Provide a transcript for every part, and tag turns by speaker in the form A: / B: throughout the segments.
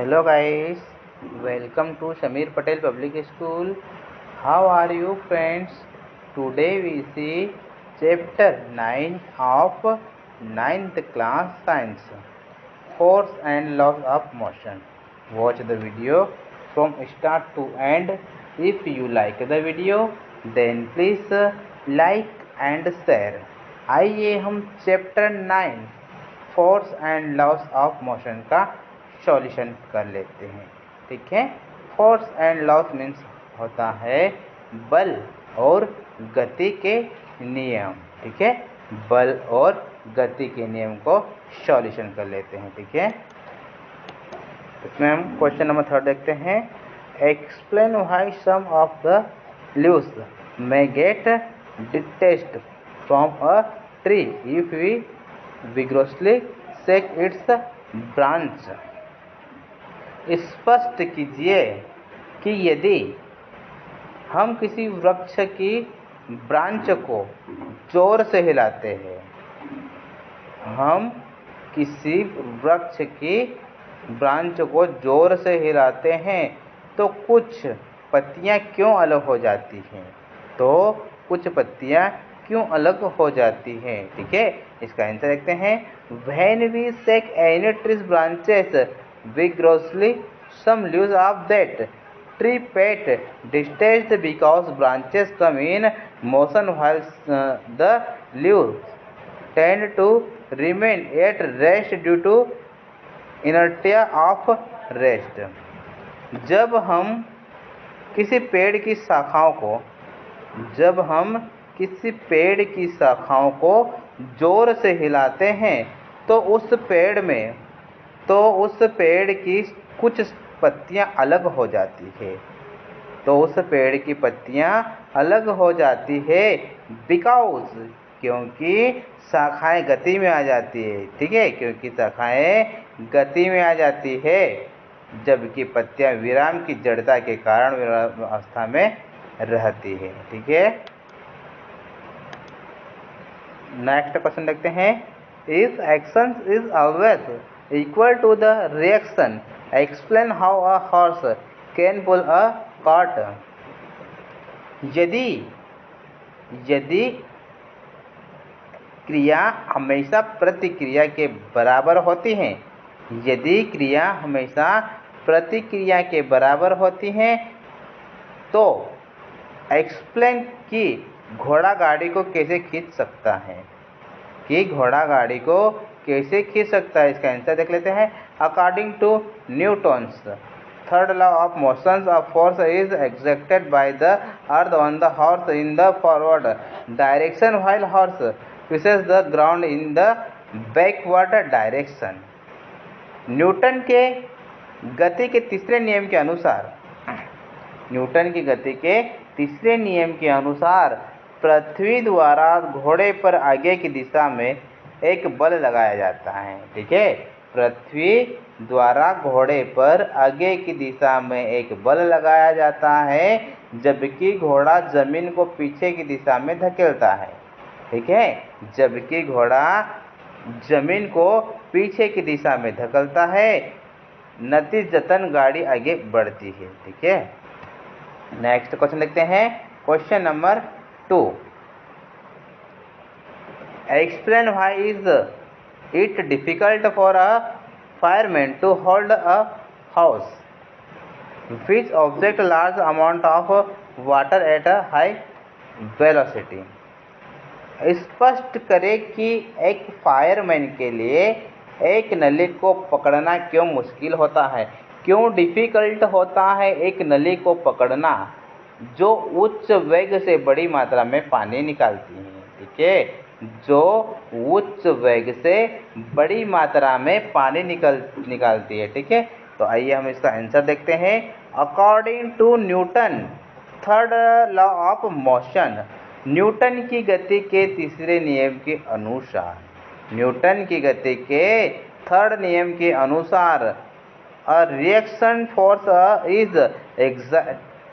A: Hello guys, welcome to Shamir Patel Public School. How are you friends? Today we see chapter 9 of 9th class science, force and laws of motion. Watch the video from start to end. If you like the video then please like and share. आइए हम chapter 9 force and loss of motion का solution कर लेते हैं। ठीक है, force and loss means होता है बल और गति के नियम। ठीक है, बल और गति के नियम को सॉल्यूशन कर लेते हैं। ठीक है, इसमें हम क्वेश्चन नंबर 3 देखते हैं। Explain why some of the leaves may get detached from a tree if we vigorously shake its branch। स्पष्ट कीजिए कि यदि हम किसी वृक्ष की ब्रांच को जोर से हिलाते हैं, हम किसी वृक्ष की ब्रांच को जोर से हिलाते हैं तो कुछ पत्तियां क्यों अलग हो जाती हैं? तो कुछ पत्तियां क्यों अलग हो जाती हैं? ठीक है, इसका आंसर देखते हैं। When we shake any tree's branches vigorously, some leaves of that tree get detached because branches come in motion while the leaves tend to remain at rest due to inertia of rest। जब हम किसी पेड़ की शाखाओं को जोर से हिलाते हैं तो उस पेड़ की कुछ पत्तियां अलग हो जाती है। क्योंकि शाखाएं गति में आ जाती है। ठीक है, क्योंकि शाखाएं गति में आ जाती है, जबकि पत्तियां विराम की जड़ता के कारण विराम अवस्था में रहती है। ठीक है, नेक्स्ट क्वेश्चन देखते हैं। If action is always equal to the reaction, explain how a horse can pull a cart. यदि क्रिया हमेशा प्रतिक्रिया के बराबर होती हैं, तो एक्सप्लेन कि घोड़ा गाड़ी को कैसे खींच सकता है। इसका आंसर देख लेते हैं। According to Newton's third law of motion, a force is exerted by the earth on the horse in the forward direction while horse pushes the ground in the backward direction। Newton के गति के तीसरे नियम के अनुसार पृथ्वी द्वारा घोड़े पर आगे की दिशा में एक बल लगाया जाता है। ठीक है, पृथ्वी द्वारा घोड़े पर आगे की दिशा में एक बल लगाया जाता है, जबकि घोड़ा जमीन को पीछे की दिशा में धकेलता है। ठीक है, जबकि घोड़ा जमीन को पीछे की दिशा में धकेलता है, नतीजतन गाड़ी आगे बढ़ती है। ठीक है, नेक्स्ट क्वेश्चन देखते हैं। Question number 2, explain why is it difficult for a fireman to hold a hose which object large amount of water at a high velocity. स्पष्ट करें कि एक फायरमैन के लिए एक नली को पकड़ना क्यों मुश्किल होता है, क्यों डिफ़िकल्ट होता है एक नली को पकड़ना जो उच्च वेग से बड़ी मात्रा में पानी निकालती है। ठीक है, जो उच्च वेग से बड़ी मात्रा में पानी निकालती है। ठीक है, तो आइए हम इसका आंसर देखते हैं। According to Newton third law of motion, Newton की गति के तीसरे नियम के अनुसार a reaction force is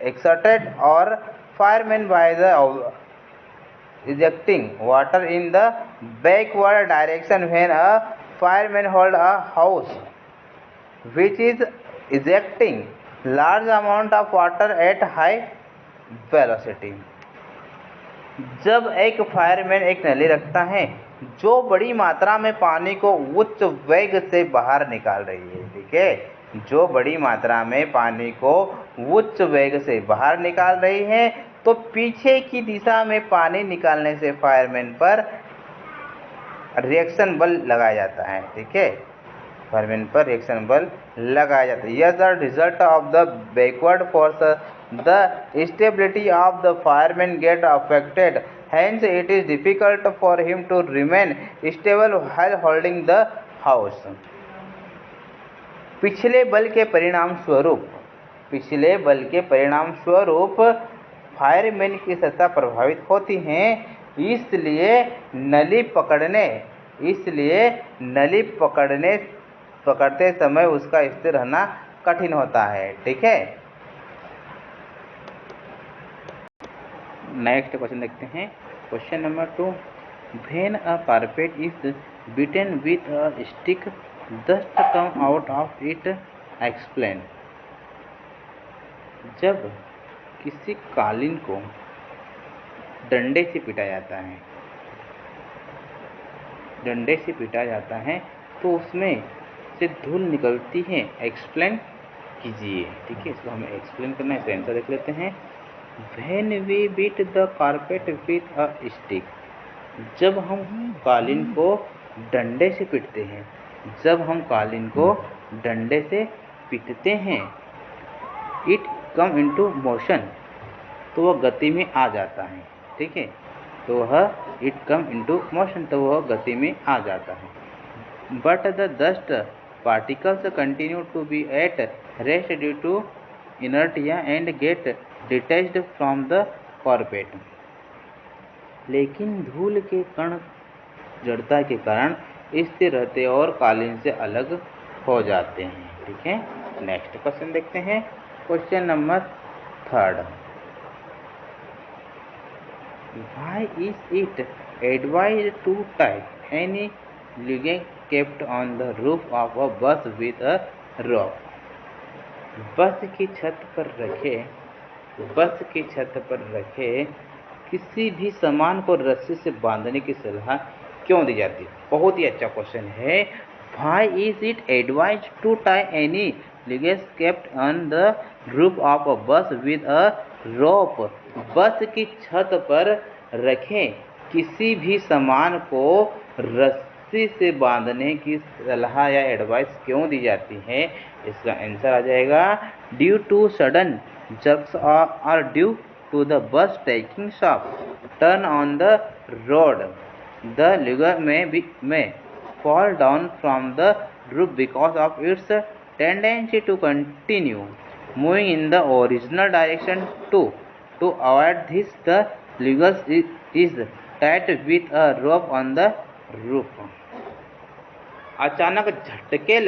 A: exerted or fireman by the ejecting water in the backward direction when a fireman hold a house which is ejecting large amount of water at high velocity। जब एक fireman एक नली रखता है जो बड़ी मात्रा में पानी को उच्च वेग से बाहर निकाल रही है, ठीक है, जो बड़ी मात्रा में पानी को उच्च वेग से बाहर निकाल रही है, तो पीछे की दिशा में पानी निकालने से फायरमैन पर रिएक्शन बल लगाया जाता है, ठीक है, फायरमैन पर रिएक्शन बल लगाया जाता है। Yes the result of the backward force the stability of the fireman get affected, hence it is difficult for him to remain stable while holding the hose. पिछले बल के परिणाम स्वरूप फायरमैन की सत्ता प्रभावित होती है, इसलिए नली पकड़ते समय उसका स्थिर रहना कठिन होता है, ठीक है। नेक्स्ट क्वेश्चन देखते हैं। Question number 2, when a carpet is beaten with a stick dust come out of it, explain. जब किसी कालीन को डंडे से पीटा जाता है तो उसमें से धूल निकलती है, एक्सप्लेन कीजिए, ठीक है। इसको हमें एक्सप्लेन करना है, इसका आंसर देख लेते हैं। When we beat the carpet with a stick, जब हम कालीन को डंडे से पीटते हैं, इट कम इंटू मोशन, तो वह गति में आ जाता है, ठीक है, वह गति में आ जाता है। But the dust particles continue to be at rest due to inertia and get detached from the carpet, लेकिन धूल के कण जड़ता के कारण स्थिर रहते और कालीन से अलग हो जाते हैं, ठीक है। नेक्स्ट क्वेश्चन देखते हैं। Question number 3, why is it advised to tie any luggage kept on the roof of a bus with अ रोप। बस की छत पर रखे किसी भी सामान को रस्सी से बांधने की सलाह क्यों दी जाती है? बहुत ही अच्छा क्वेश्चन है। Why is it advised to tie any luggage kept on the roof of a bus with a rope? बस की छत पर रखे किसी भी सामान को रस्सी से बांधने की सलाह या एडवाइस क्यों दी जाती है? इसका आंसर आ जाएगा due to sudden jerks or due to the bus taking sharp turn on the road. The lugger may fall down from the roof because of its tendency to continue moving in the original direction. To avoid this, the lugger is tied with a rope on the roof. अचानक झटके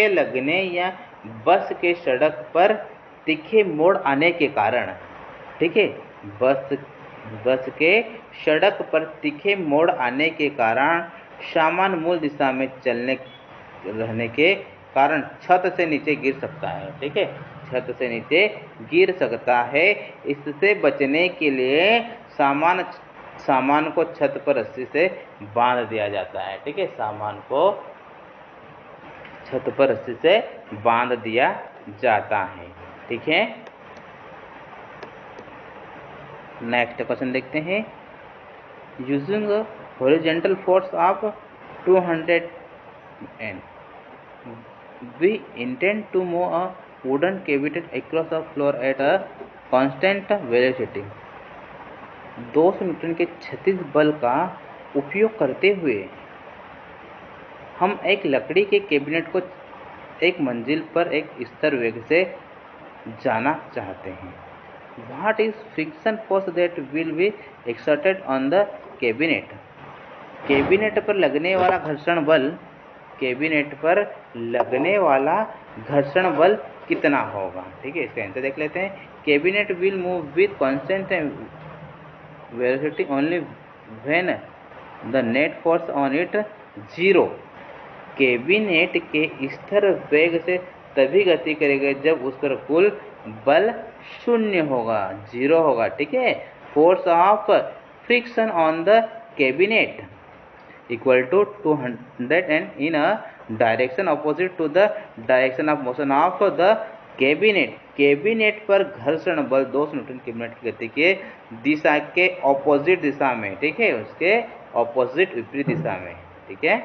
A: लगने या बस के सड़क पर तीखे मोड़ आने के कारण, ठीक है, बस के सड़क पर तीखे मोड़ आने के कारण सामान मूल दिशा में चलने रहने के कारण छत से नीचे गिर सकता है, ठीक है, छत से नीचे गिर सकता है। इससे बचने के लिए सामान को छत पर रस्सी से बांध दिया जाता है, ठीक है, सामान को छत पर रस्सी से बांध दिया जाता है, ठीक है। नेक्स्ट क्वेश्चन देखते हैं। Using horizontal force of 200 N, we intend to move a wooden cabinet across the floor at a constant velocity. 200 Newton के क्षैतिज बल का उपयोग करते हुए हम एक लकड़ी के कैबिनेट को एक मंजिल पर एक स्थिर वेग से जाना चाहते हैं। What is friction force that will be exerted on the cabinet? Cabinet पर लगने वाला घर्षण बल कितना होगा, ठीक है, इसका आंसर देख लेते हैं। Cabinet will move with constant velocity only when the net force on it 0। Cabinet के स्थिर वेग से तभी गति करेगा जब उस पर कुल बल शून्य होगा, 0 होगा। ठीक है। Force of friction on the cabinet equal to 200 and in a direction opposite to the direction of motion of the cabinet. Cabinet पर घर्षण बल 200 न्यूटन कैबिनेट की गति के दिशा के ऑपोजिट दिशा में, ठीक है, उसके ऑपोजिट विपरीत दिशा में। ठीक है।